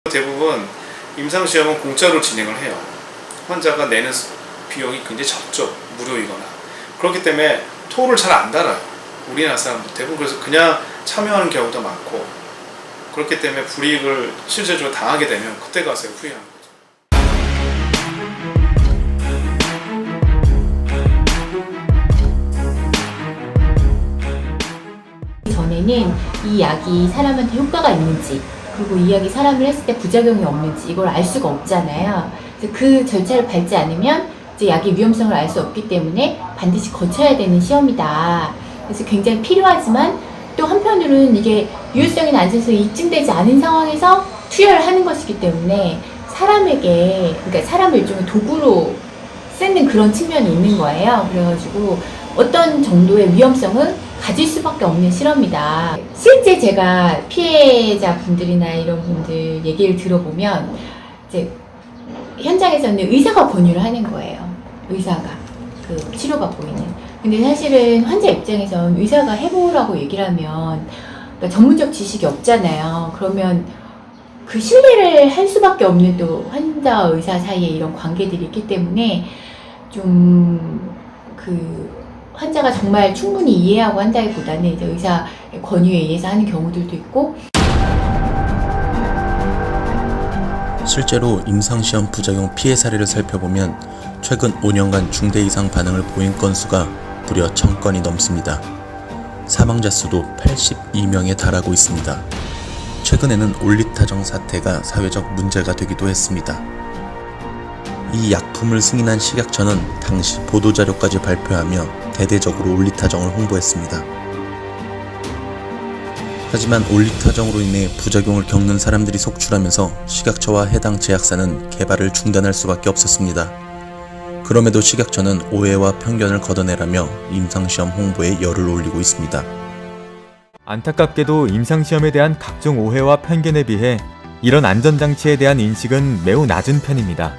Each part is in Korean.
대부분 임상시험은 공짜로 진행을 해요. 환자가 내는 비용이 굉장히 적죠. 무료이거나. 그렇기 때문에 토를 잘 안 달아요. 우리나라 사람들 대부분. 그래서 그냥 참여하는 경우도 많고, 그렇기 때문에 불이익을 실제적으로 당하게 되면 그때 가서 후회하는 거죠. 전에는 이 약이 사람한테 효과가 있는지, 그리고 이 약이 사람을 했을 때 부작용이 없는지 이걸 알 수가 없잖아요. 그래서 그 절차를 밟지 않으면 이제 약의 위험성을 알 수 없기 때문에 반드시 거쳐야 되는 시험이다. 그래서 굉장히 필요하지만 또 한편으로는 이게 유효성이 낮아서 입증되지 않은 상황에서 투여를 하는 것이기 때문에 사람에게, 그러니까 사람을 일종의 도구로 쓰는 그런 측면이 있는 거예요. 그래가지고 어떤 정도의 위험성은 가질 수밖에 없는 실험이다. 실제 제가 피해자 분들이나 이런 분들 얘기를 들어보면 이제 현장에서는 의사가 권유를 하는 거예요. 의사가 그 치료받고 있는. 근데 사실은 환자 입장에선 의사가 해보라고 얘기를 하면 그러니까 전문적 지식이 없잖아요. 그러면 그 신뢰를 할 수밖에 없는 또 환자와 의사 사이에 이런 관계들이 있기 때문에 좀 환자가 정말 충분히 이해하고 한다기보다는 이제 의사 권유에 의해서 하는 경우들도 있고. 실제로 임상시험 부작용 피해 사례를 살펴보면 최근 5년간 중대 이상 반응을 보인 건수가 무려 1000건이 넘습니다. 사망자 수도 82명에 달하고 있습니다. 최근에는 올리타정 사태가 사회적 문제가 되기도 했습니다. 이 약품을 승인한 식약처는 당시 보도자료까지 발표하며 대대적으로 올리타정을 홍보했습니다. 하지만 올리타정으로 인해 부작용을 겪는 사람들이 속출하면서 식약처와 해당 제약사는 개발을 중단할 수밖에 없었습니다. 그럼에도 식약처는 오해와 편견을 걷어내라며 임상시험 홍보에 열을 올리고 있습니다. 안타깝게도 임상시험에 대한 각종 오해와 편견에 비해 이런 안전장치에 대한 인식은 매우 낮은 편입니다.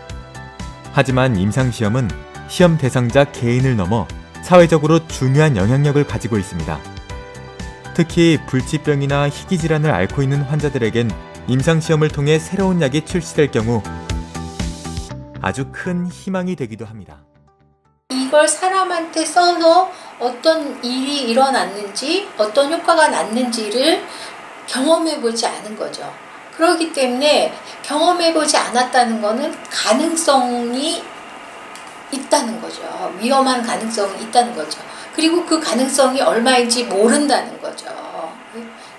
하지만 임상시험은 시험 대상자 개인을 넘어 사회적으로 중요한 영향력을 가지고 있습니다. 특히 불치병이나 희귀질환을 앓고 있는 환자들에겐 임상시험을 통해 새로운 약이 출시될 경우 아주 큰 희망이 되기도 합니다. 이걸 사람한테 써서 어떤 일이 일어났는지, 어떤 효과가 났는지를 경험해보지 않은 거죠. 그렇기 때문에 경험해보지 않았다는 것은 가능성이 있다는 거죠. 위험한 가능성이 있다는 거죠. 그리고 그 가능성이 얼마인지 모른다는 거죠.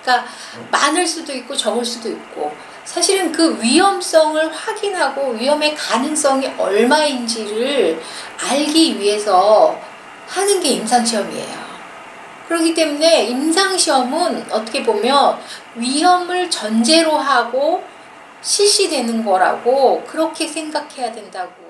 그러니까 많을 수도 있고 적을 수도 있고, 사실은 그 위험성을 확인하고 위험의 가능성이 얼마인지를 알기 위해서 하는 게 임상시험이에요. 그렇기 때문에 임상시험은 어떻게 보면 위험을 전제로 하고 실시되는 거라고 그렇게 생각해야 된다고